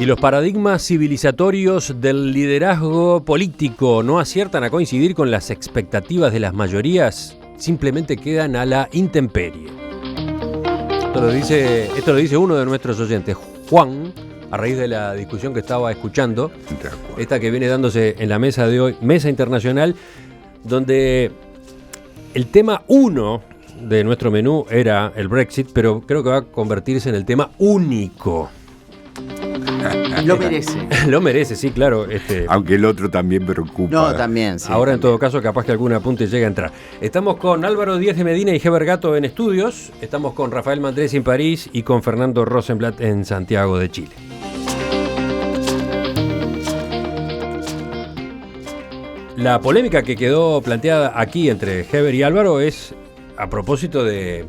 Si los paradigmas civilizatorios del liderazgo político no aciertan a coincidir con las expectativas de las mayorías, simplemente quedan a la intemperie. Esto lo dice uno de nuestros oyentes, Juan, a raíz de la discusión que estaba escuchando, esta que viene dándose en la mesa de hoy, Mesa Internacional, donde el tema 1 de nuestro menú era el Brexit, pero creo que va a convertirse en el tema único. Lo merece. Lo merece, sí, claro. Aunque el otro también preocupa. No, también, sí. Ahora, también. En todo caso, capaz que algún apunte llegue a entrar. Estamos con Álvaro Díaz de Medina y Heber Gato en estudios. Estamos con Rafael Mandresi en París y con Fernando Rosenblatt en Santiago de Chile. La polémica que quedó planteada aquí entre Heber y Álvaro es a propósito de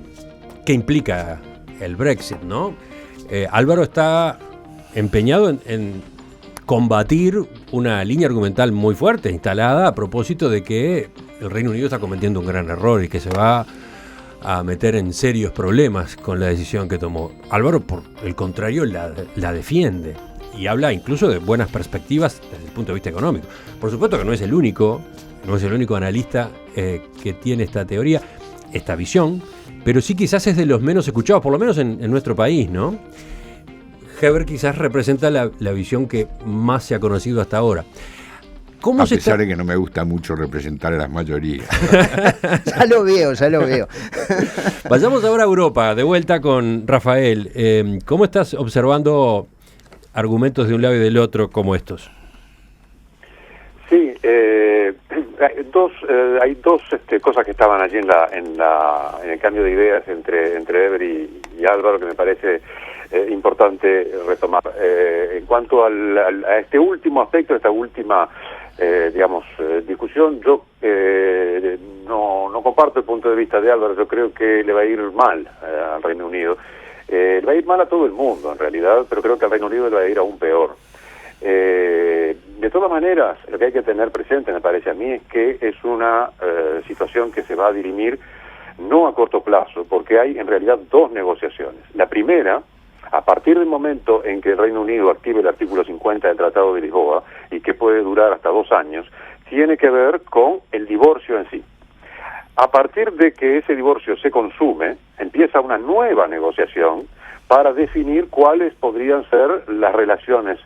qué implica el Brexit, ¿no? Álvaro está empeñado en combatir una línea argumental muy fuerte, instalada a propósito de que el Reino Unido está cometiendo un gran error y que se va a meter en serios problemas con la decisión que tomó. Álvaro, por el contrario, la defiende y habla incluso de buenas perspectivas desde el punto de vista económico. Por supuesto que no es el único analista que tiene esta teoría, esta visión, pero sí quizás es de los menos escuchados, por lo menos en nuestro país, ¿no? Heber quizás representa la visión que más se ha conocido hasta ahora. A pesar de que no me gusta mucho representar a las mayorías. Ya lo veo. Vayamos ahora a Europa, de vuelta con Rafael. ¿Cómo estás observando argumentos de un lado y del otro como estos? Sí, hay dos cosas que estaban allí en el cambio de ideas entre Heber y Álvaro, que me parece importante retomar. En cuanto a este último aspecto, esta última discusión, yo no comparto el punto de vista de Álvaro. Yo creo que le va a ir mal al Reino Unido. Le va a ir mal a todo el mundo, en realidad, pero creo que al Reino Unido le va a ir aún peor. De todas maneras, lo que hay que tener presente, me parece a mí, es que es una situación que se va a dirimir no a corto plazo, porque hay en realidad dos negociaciones. La primera, a partir del momento en que el Reino Unido active el artículo 50 del Tratado de Lisboa, y que puede durar hasta 2 años, tiene que ver con el divorcio en sí. A partir de que ese divorcio se consume, empieza una nueva negociación para definir cuáles podrían ser las relaciones,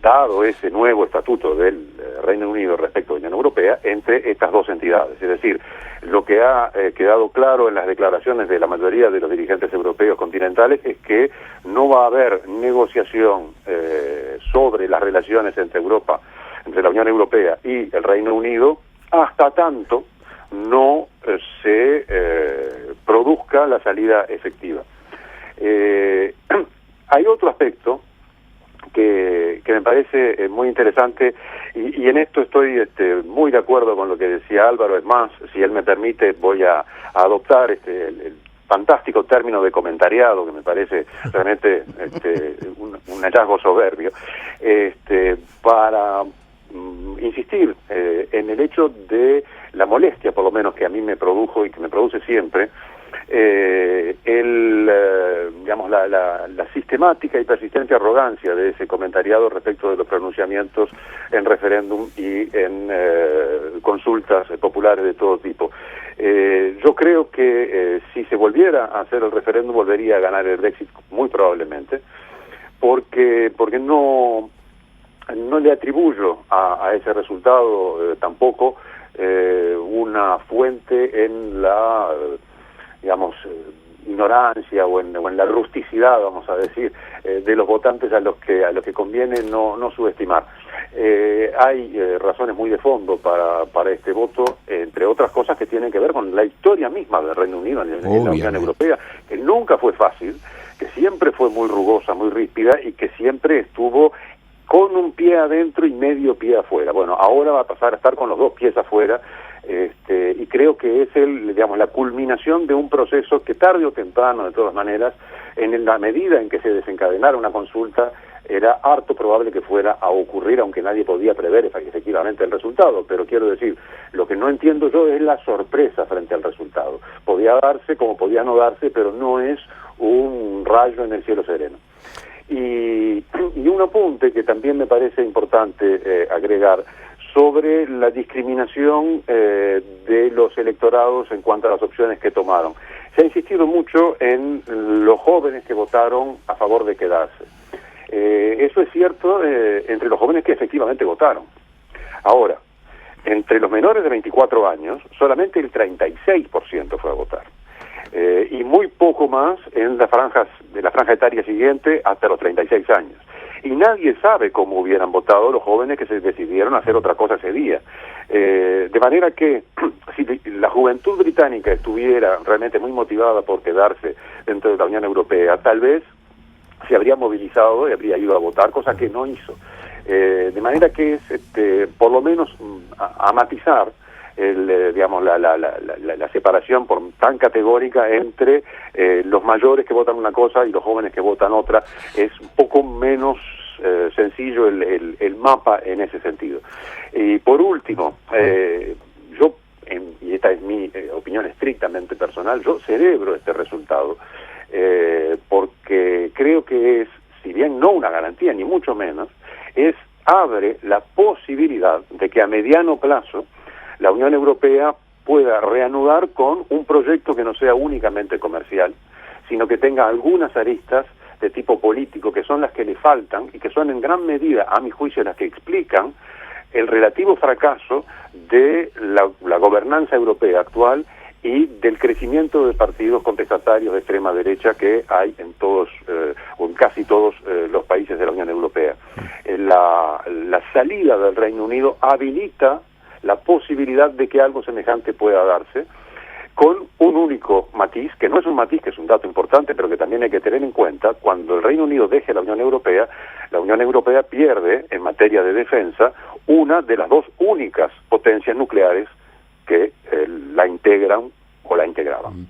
dado ese nuevo estatuto del Reino Unido respecto a la Unión Europea, entre estas dos entidades. Es decir, lo que ha quedado claro en las declaraciones de la mayoría de los dirigentes europeos continentales es que no va a haber negociación sobre las relaciones entre la Unión Europea y el Reino Unido, hasta tanto no se produzca la salida efectiva. Hay otro aspecto que me parece muy interesante, y en esto estoy muy de acuerdo con lo que decía Álvaro. Es más, si él me permite, voy a adoptar el fantástico término de comentariado, que me parece realmente un hallazgo soberbio, para insistir en el hecho de la molestia, por lo menos, que a mí me produjo y que me produce siempre, la sistemática y persistente arrogancia de ese comentariado respecto de los pronunciamientos en referéndum y en consultas populares de todo tipo. Yo creo que si se volviera a hacer el referéndum, volvería a ganar el Brexit muy probablemente, porque no le atribuyo a ese resultado tampoco una fuente en la ignorancia o en la rusticidad, vamos a decir, de los votantes a los que conviene no subestimar. Hay razones muy de fondo para este voto, entre otras cosas que tienen que ver con la historia misma del Reino Unido en la Unión Europea, que nunca fue fácil, que siempre fue muy rugosa, muy ríspida, y que siempre estuvo con un pie adentro y medio pie afuera. Bueno, ahora va a pasar a estar con los 2 pies afuera, y creo que es la culminación de un proceso que tarde o temprano, de todas maneras, en la medida en que se desencadenara una consulta, era harto probable que fuera a ocurrir, aunque nadie podía prever efectivamente el resultado. Pero quiero decir, lo que no entiendo yo es la sorpresa frente al resultado. Podía darse como podía no darse, pero no es un rayo en el cielo sereno. Y un apunte que también me parece importante agregar sobre la discriminación de los electorados en cuanto a las opciones que tomaron. Se ha insistido mucho en los jóvenes que votaron a favor de quedarse. Eso es cierto entre los jóvenes que efectivamente votaron. Ahora, entre los menores de 24 años, solamente el 36% fue a votar. Y muy poco más en las franjas de la franja etaria siguiente hasta los 36 años. Y nadie sabe cómo hubieran votado los jóvenes que se decidieron a hacer otra cosa ese día. De manera que si la juventud británica estuviera realmente muy motivada por quedarse dentro de la Unión Europea, tal vez se habría movilizado y habría ido a votar, cosa que no hizo. De manera que es, por lo menos, a matizar digamos la separación tan categórica entre los mayores que votan una cosa y los jóvenes que votan otra. Es un poco menos sencillo el mapa en ese sentido. Y por último, yo, y esta es mi opinión estrictamente personal, yo celebro este resultado porque creo que es, si bien no una garantía ni mucho menos, abre la posibilidad de que a mediano plazo la Unión Europea pueda reanudar con un proyecto que no sea únicamente comercial, sino que tenga algunas aristas de tipo político, que son las que le faltan y que son en gran medida, a mi juicio, las que explican el relativo fracaso de la gobernanza europea actual y del crecimiento de partidos contestatarios de extrema derecha que hay en todos o en casi todos los países de la Unión Europea. La salida del Reino Unido habilita la posibilidad de que algo semejante pueda darse, con un único matiz, que no es un matiz, que es un dato importante, pero que también hay que tener en cuenta: cuando el Reino Unido deje la Unión Europea pierde, en materia de defensa, una de las dos únicas potencias nucleares que la integran o la integraban.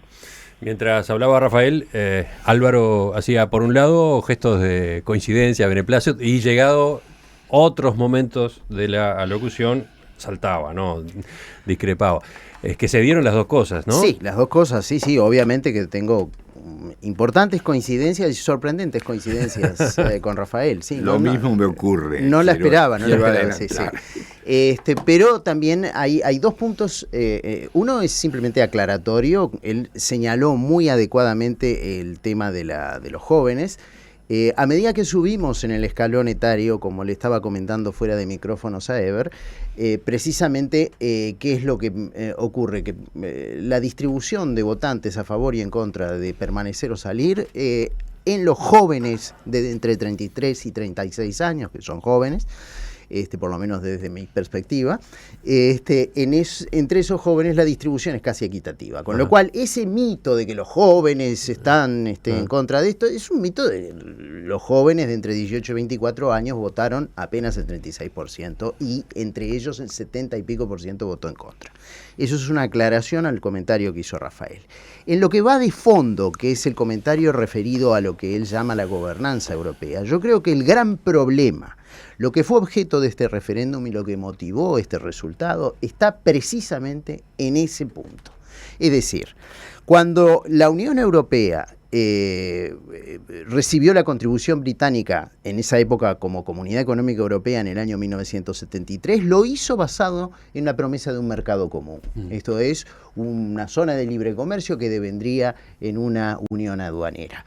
Mientras hablaba Rafael, Álvaro hacía, por un lado, gestos de coincidencia, beneplácito, y llegado otros momentos de la alocución, saltaba, ¿no? Discrepaba. Es que se dieron las dos cosas, ¿no? Sí, las dos cosas, sí, obviamente que tengo importantes coincidencias y sorprendentes coincidencias con Rafael. Sí, Lo mismo me ocurre. No la esperaba, sí. Pero también hay dos puntos. Uno es simplemente aclaratorio. Él señaló muy adecuadamente el tema de los jóvenes. A medida que subimos en el escalón etario, como le estaba comentando fuera de micrófonos a Ever, precisamente qué es lo que ocurre, que la distribución de votantes a favor y en contra de permanecer o salir, en los jóvenes de entre 33 y 36 años, que son jóvenes, por lo menos desde mi perspectiva, entre esos jóvenes la distribución es casi equitativa, con lo cual ese mito de que los jóvenes están en contra de esto es un mito. De los jóvenes de entre 18 y 24 años votaron apenas el 36% y entre ellos el 70 y pico % votó en contra. Eso es una aclaración al comentario que hizo Rafael. En lo que va de fondo, que es el comentario referido a lo que él llama la gobernanza europea, yo creo que el gran problema, lo que fue objeto de este referéndum y lo que motivó este resultado, está precisamente en ese punto. Es decir, cuando la Unión Europea recibió la contribución británica en esa época como Comunidad Económica Europea en el año 1973, lo hizo basado en la promesa de un mercado común. Esto es, una zona de libre comercio que devendría en una unión aduanera.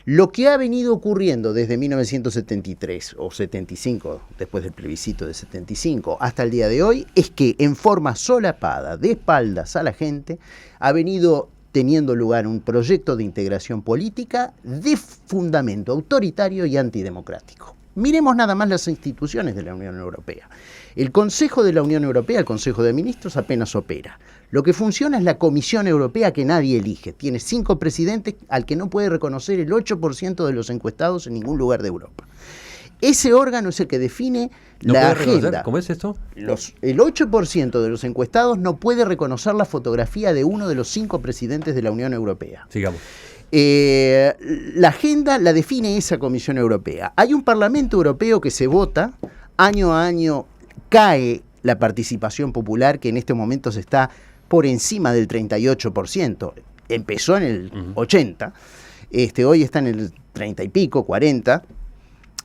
Lo que ha venido ocurriendo desde 1973 o 75, después del plebiscito de 75, hasta el día de hoy, es que en forma solapada, de espaldas a la gente, ha venido teniendo lugar un proyecto de integración política de fundamento autoritario y antidemocrático. Miremos nada más las instituciones de la Unión Europea. El Consejo de la Unión Europea, el Consejo de Ministros, apenas opera. Lo que funciona es la Comisión Europea, que nadie elige. Tiene 5 presidentes al que no puede reconocer el 8% de los encuestados en ningún lugar de Europa. Ese órgano es el que define la agenda. ¿Cómo es esto? El 8% de los encuestados no puede reconocer la fotografía de uno de los 5 presidentes de la Unión Europea. Sigamos. La agenda la define esa Comisión Europea. Hay un Parlamento Europeo que se vota, año a año cae la participación popular, que en este momento se está por encima del 38%. Empezó en el 80%, hoy está en el 30 y pico, 40%.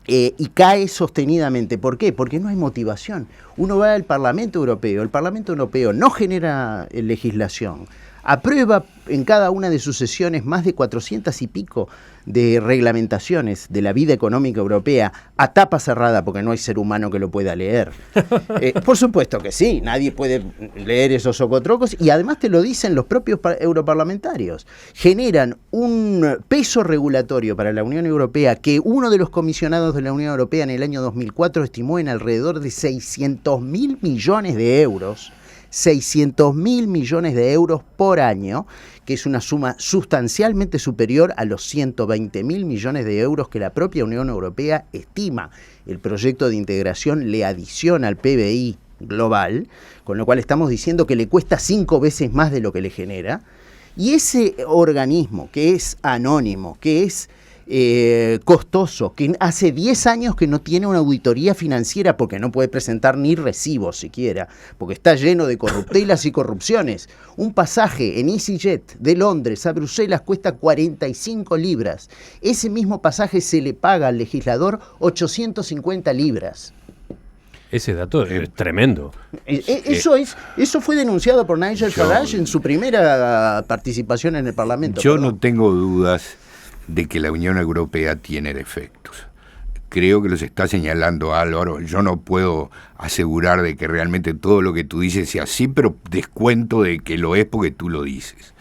y cae sostenidamente. ¿Por qué? Porque no hay motivación. Uno va al Parlamento Europeo, el Parlamento Europeo no genera legislación, aprueba en cada una de sus sesiones más de 400 y pico de reglamentaciones de la vida económica europea a tapa cerrada, porque no hay ser humano que lo pueda leer. Por supuesto que sí, nadie puede leer esos socotrocos, y además te lo dicen los propios europarlamentarios. Generan un peso regulatorio para la Unión Europea que uno de los comisionados de la Unión Europea en el año 2004 estimó en alrededor de 600.000 millones de euros. 600.000 millones de euros por año, que es una suma sustancialmente superior a los 120.000 millones de euros que la propia Unión Europea estima. El proyecto de integración le adiciona al PBI global, con lo cual estamos diciendo que le cuesta 5 veces más de lo que le genera. Y ese organismo que es anónimo, que es costoso, que hace 10 años que no tiene una auditoría financiera porque no puede presentar ni recibos siquiera, porque está lleno de corruptelas y corrupciones. Un pasaje en EasyJet de Londres a Bruselas cuesta 45 libras. Ese mismo pasaje se le paga al legislador 850 libras. Ese dato es tremendo. Eso fue denunciado por Nigel Farage en su primera participación en el Parlamento. Yo no tengo dudas de que la Unión Europea tiene defectos. Creo que los está señalando Álvaro. Yo no puedo asegurar de que realmente todo lo que tú dices sea así, pero descuento de que lo es porque tú lo dices.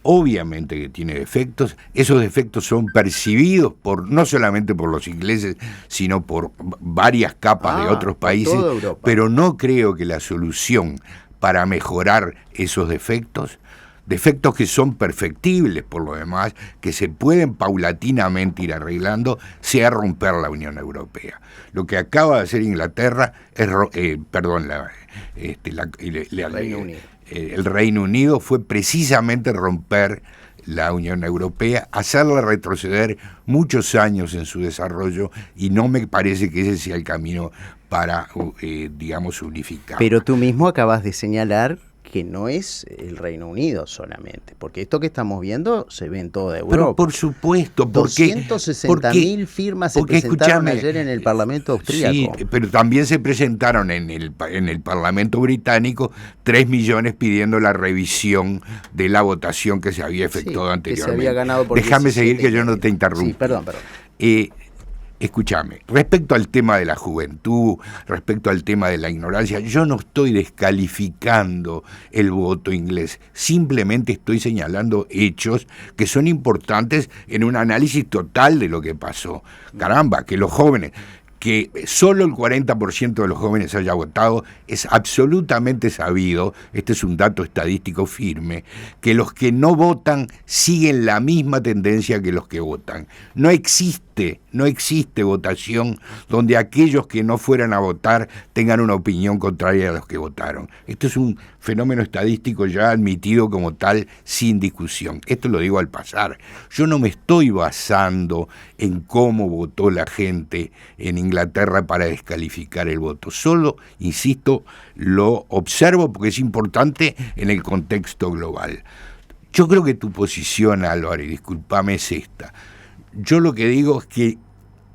Obviamente que tiene defectos. Esos defectos son percibidos no solamente por los ingleses, sino por varias capas de otros países, pero no creo que la solución para mejorar esos defectos que son perfectibles por lo demás, que se pueden paulatinamente ir arreglando, sea romper la Unión Europea. Lo que acaba de hacer Inglaterra es, el Reino Unido fue precisamente romper la Unión Europea, hacerla retroceder muchos años en su desarrollo, y no me parece que ese sea el camino para, unificar. Pero tú mismo acabas de señalar que no es el Reino Unido solamente, porque esto que estamos viendo se ve en toda Europa. Pero por supuesto, 260.000 firmas se presentaron ayer en el Parlamento austríaco. Sí, pero también se presentaron en el Parlamento británico 3 millones pidiendo la revisión de la votación que se había efectuado anteriormente. Que se había ganado por Déjame seguir, que yo no te interrumpo. Sí, perdón. Escúchame, respecto al tema de la juventud, respecto al tema de la ignorancia, yo no estoy descalificando el voto inglés, simplemente estoy señalando hechos que son importantes en un análisis total de lo que pasó. Caramba, que los jóvenes, que solo el 40% de los jóvenes haya votado, es absolutamente sabido, este es un dato estadístico firme, que los que no votan siguen la misma tendencia que los que votan. No existe votación donde aquellos que no fueran a votar tengan una opinión contraria a los que votaron. Esto es un fenómeno estadístico ya admitido como tal, sin discusión. Esto lo digo al pasar. Yo no me estoy basando en cómo votó la gente en Inglaterra para descalificar el voto. Solo, insisto, lo observo porque es importante en el contexto global. Yo creo que tu posición, Álvaro, y discúlpame, es esta. Yo lo que digo es que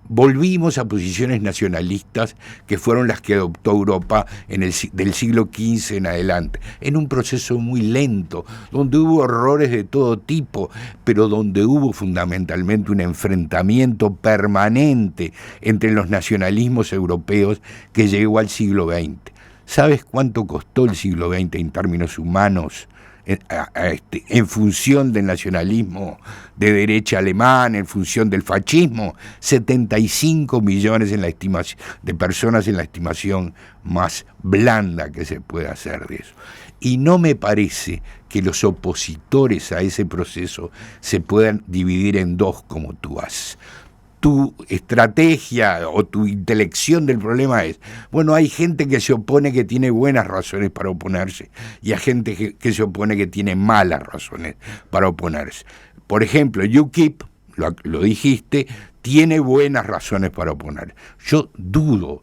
volvimos a posiciones nacionalistas que fueron las que adoptó Europa del siglo XV en adelante, en un proceso muy lento, donde hubo errores de todo tipo, pero donde hubo fundamentalmente un enfrentamiento permanente entre los nacionalismos europeos que llegó al siglo XX. ¿Sabes cuánto costó el siglo XX en términos humanos? En función del nacionalismo de derecha alemán, en función del fascismo, 75 millones en la estimación de personas, en la estimación más blanda que se puede hacer de eso. Y no me parece que los opositores a ese proceso se puedan dividir en dos como tú haces. Tu estrategia o tu intelección del problema es, bueno, hay gente que se opone que tiene buenas razones para oponerse, y hay gente que se opone que tiene malas razones para oponerse. Por ejemplo, UKIP, lo dijiste, tiene buenas razones para oponer. Yo dudo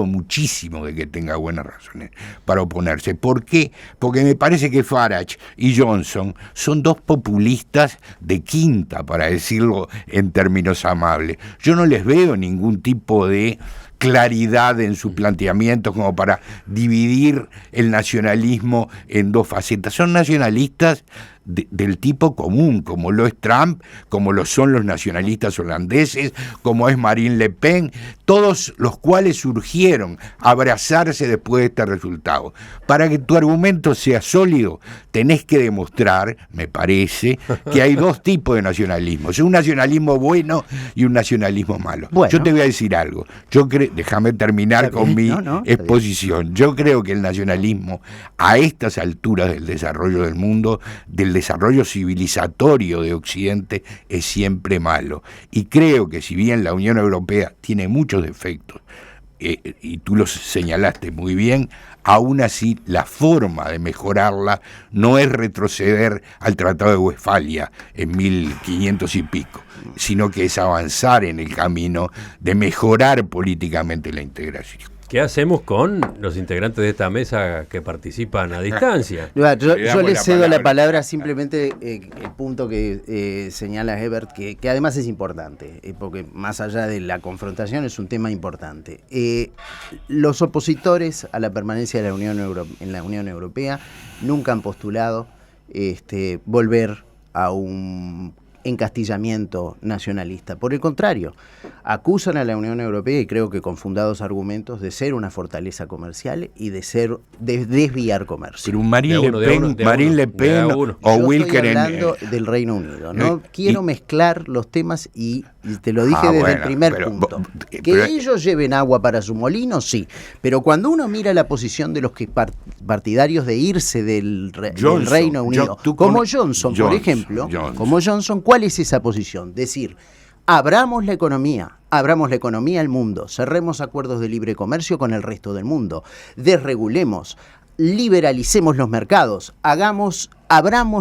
muchísimo de que tenga buenas razones para oponerse. ¿Por qué? Porque me parece que Farage y Johnson son dos populistas de quinta, para decirlo en términos amables. Yo no les veo ningún tipo de claridad en su planteamiento como para dividir el nacionalismo en dos facetas. Son nacionalistas del tipo común, como lo es Trump, como lo son los nacionalistas holandeses, como es Marine Le Pen, todos los cuales surgieron a abrazarse después de este resultado. Para que tu argumento sea sólido, tenés que demostrar, me parece, que hay dos tipos de nacionalismo, un nacionalismo bueno y un nacionalismo malo. Bueno. Yo te voy a decir algo, déjame terminar con mi exposición. Yo creo que el nacionalismo, a estas alturas del desarrollo del mundo, del desarrollo civilizatorio de Occidente, es siempre malo. Y creo que si bien la Unión Europea tiene muchos defectos, y tú los señalaste muy bien, aún así la forma de mejorarla no es retroceder al Tratado de Westfalia en 1500 y pico, sino que es avanzar en el camino de mejorar políticamente la integración. ¿Qué hacemos con los integrantes de esta mesa que participan a distancia? Yo le cedo la palabra simplemente el punto que señala Ebert, que además es importante, porque más allá de la confrontación es un tema importante. Los opositores a la permanencia de la en la Unión Europea nunca han postulado volver a un encastillamiento nacionalista. Por el contrario, acusan a la Unión Europea, y creo que con fundados argumentos, de ser una fortaleza comercial y de desviar comercio. Pero un Marine Le Pen o Wilker hablando del Reino Unido. No quiero mezclar los temas y te lo dije desde el primer punto. Que ellos lleven agua para su molino, sí. Pero cuando uno mira la posición de los que partidarios de irse del Reino Unido, como Johnson, por ejemplo, como Johnson, ¿cuál es esa posición? Decir, abramos la economía al mundo, cerremos acuerdos de libre comercio con el resto del mundo, desregulemos, liberalicemos los mercados, abramos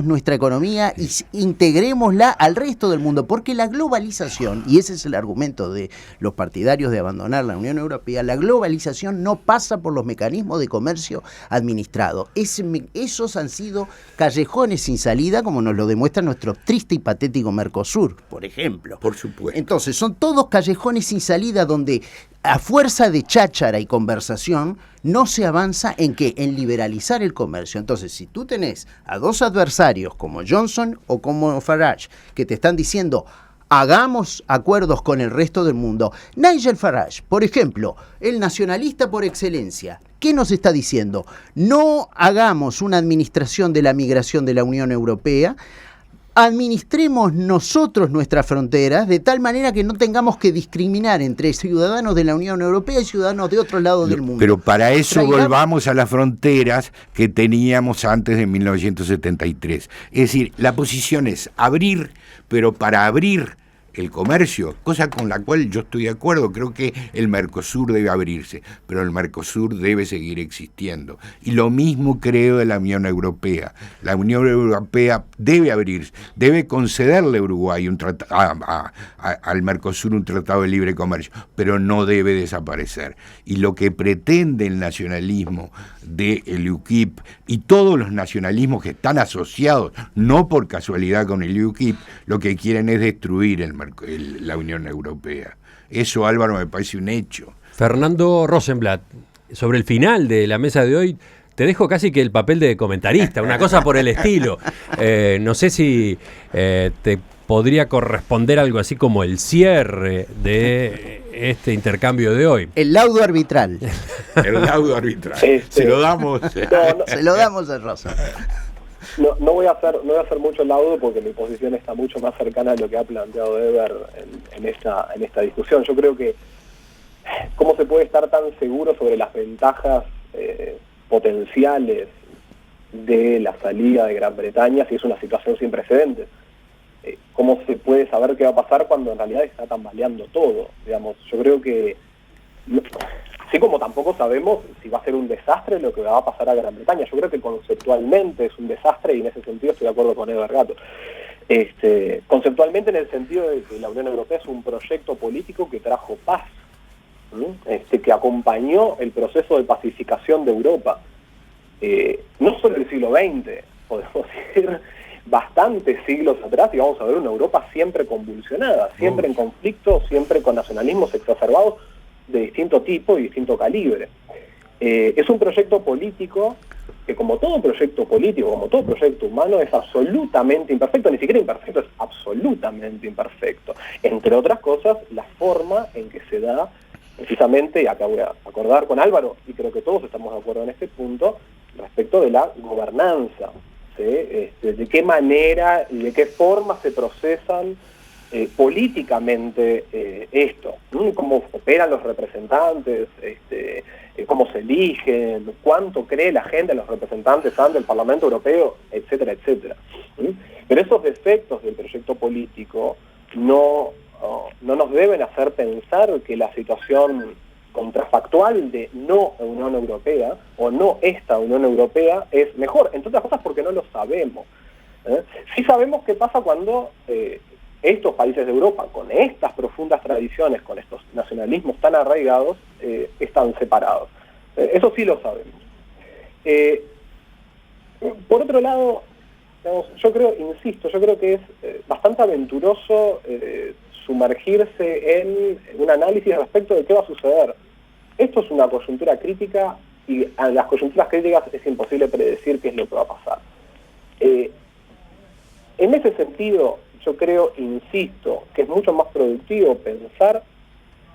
nuestra economía y integrémosla al resto del mundo, porque la globalización, y ese es el argumento de los partidarios de abandonar la Unión Europea, la globalización no pasa por los mecanismos de comercio administrado. Esos han sido callejones sin salida, como nos lo demuestra nuestro triste y patético Mercosur, por ejemplo. Por supuesto. Entonces, son todos callejones sin salida donde, a fuerza de cháchara y conversación, no se avanza en ¿qué? En liberalizar el comercio. Entonces, si tú tenés a dos adversarios como Johnson o como Farage que te están diciendo hagamos acuerdos con el resto del mundo, Nigel Farage, por ejemplo, el nacionalista por excelencia, ¿qué nos está diciendo? No hagamos una administración de la migración de la Unión Europea, administremos nosotros nuestras fronteras de tal manera que no tengamos que discriminar entre ciudadanos de la Unión Europea y ciudadanos de otro lado del mundo. Pero para eso volvamos a las fronteras que teníamos antes de 1973. Es decir, la posición es abrir, pero para abrir el comercio, cosa con la cual yo estoy de acuerdo, creo que el Mercosur debe abrirse, pero el Mercosur debe seguir existiendo. Y lo mismo creo de la Unión Europea. La Unión Europea debe abrirse, debe concederle a Uruguay al Mercosur un tratado de libre comercio, pero no debe desaparecer. Y lo que pretende el nacionalismo del UKIP y todos los nacionalismos que están asociados, no por casualidad con el UKIP, lo que quieren es destruir la Unión Europea. Eso, Álvaro, me parece un hecho. Fernando Rosenblatt, sobre el final de la mesa de hoy, te dejo casi que el papel de comentarista, una cosa por el estilo. No sé si te podría corresponder algo así como el cierre de este intercambio de hoy. El laudo arbitral. El laudo arbitral. Se lo damos. Se lo damos a Rosa. No voy a hacer mucho el laudo porque mi posición está mucho más cercana a lo que ha planteado Eber en esta discusión. Yo creo que cómo se puede estar tan seguro sobre las ventajas potenciales de la salida de Gran Bretaña si es una situación sin precedentes. ¿Cómo se puede saber qué va a pasar cuando en realidad está tambaleando todo? Digamos, yo creo que así como tampoco sabemos si va a ser un desastre lo que va a pasar a Gran Bretaña. Yo creo que conceptualmente es un desastre y en ese sentido estoy de acuerdo con Eber Gatto. conceptualmente en el sentido de que la Unión Europea es un proyecto político que trajo paz, que acompañó el proceso de pacificación de Europa. No solo el siglo XX, podemos decir bastantes siglos atrás, y vamos a ver una Europa siempre convulsionada, siempre en conflicto, siempre con nacionalismos exacerbados de distinto tipo y distinto calibre. Es un proyecto político que, como todo proyecto político, como todo proyecto humano, es absolutamente imperfecto, ni siquiera imperfecto, es absolutamente imperfecto. Entre otras cosas, la forma en que se da, precisamente, y acá voy a acordar con Álvaro, y creo que todos estamos de acuerdo en este punto, respecto de la gobernanza, ¿sí? De qué manera y de qué forma se procesan políticamente esto, cómo operan los representantes, cómo se eligen, cuánto cree la gente en los representantes ante el Parlamento Europeo, etcétera, etcétera. Pero esos defectos del proyecto político no nos deben hacer pensar que la situación contrafactual de no Unión Europea o no esta Unión Europea es mejor, entre otras cosas porque no lo sabemos. Sí sabemos qué pasa cuando estos países de Europa, con estas profundas tradiciones, con estos nacionalismos tan arraigados, están separados. Eso sí lo sabemos. Por otro lado, digamos, yo creo que es bastante aventuroso sumergirse en un análisis respecto de qué va a suceder. Esto es una coyuntura crítica y a las coyunturas críticas es imposible predecir qué es lo que va a pasar. En ese sentido, yo creo, insisto, que es mucho más productivo pensar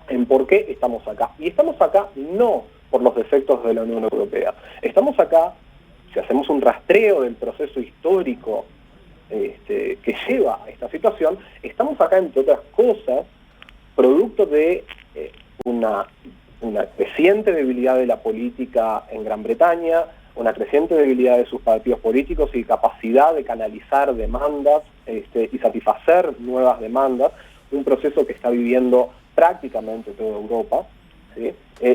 en por qué estamos acá. Y estamos acá no por los defectos de la Unión Europea. Estamos acá, si hacemos un rastreo del proceso histórico que lleva a esta situación, estamos acá, entre otras cosas, producto de una creciente debilidad de la política en Gran Bretaña, una creciente debilidad de sus partidos políticos y capacidad de canalizar demandas y satisfacer nuevas demandas, un proceso que está viviendo prácticamente toda Europa, ¿sí?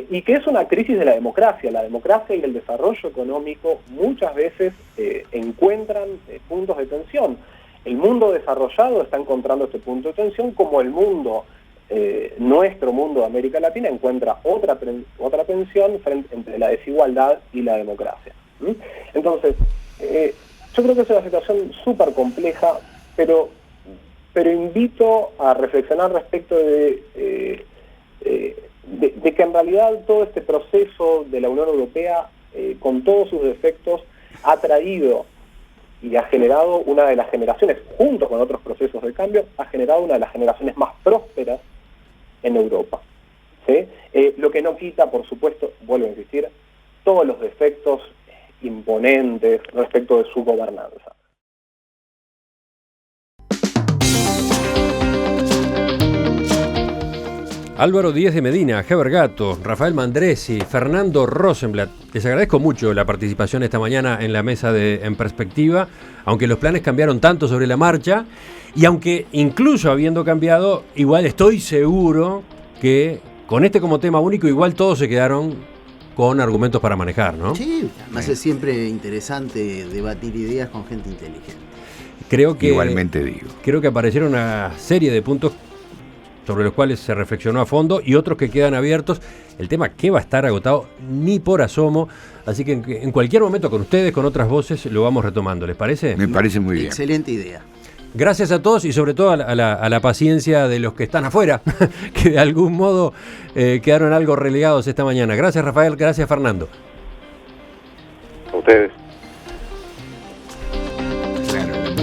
Y que es una crisis de la democracia. La democracia y el desarrollo económico muchas veces encuentran puntos de tensión. El mundo desarrollado está encontrando este punto de tensión, como el mundo, nuestro mundo de América Latina, encuentra otra tensión entre la desigualdad y la democracia. Entonces, yo creo que es una situación súper compleja, pero invito a reflexionar respecto de que en realidad todo este proceso de la Unión Europea, con todos sus defectos, ha traído y ha generado una de las generaciones, junto con otros procesos de cambio, ha generado una de las generaciones más prósperas en Europa, ¿sí? Lo que no quita, por supuesto, vuelvo a insistir, todos los defectos imponentes respecto de su gobernanza. Álvaro Díez de Medina, Heber Gato, Rafael Mandresi, Fernando Rosenblatt. Les agradezco mucho la participación esta mañana en la mesa de En Perspectiva, aunque los planes cambiaron tanto sobre la marcha, y aunque incluso habiendo cambiado, igual estoy seguro que con este como tema único, igual todos se quedaron con argumentos para manejar, ¿no? Sí, además es siempre interesante debatir ideas con gente inteligente. Igualmente digo. Creo que aparecieron una serie de puntos sobre los cuales se reflexionó a fondo y otros que quedan abiertos. El tema que va a estar agotado ni por asomo, así que en cualquier momento con ustedes, con otras voces, lo vamos retomando. ¿Les parece? Me parece muy bien. Excelente idea. Gracias a todos y sobre todo a la paciencia de los que están afuera, que de algún modo quedaron algo relegados esta mañana. Gracias, Rafael, gracias, Fernando. A ustedes.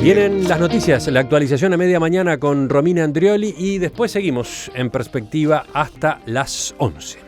Vienen las noticias, la actualización a media mañana con Romina Andrioli y después seguimos en Perspectiva hasta las 11.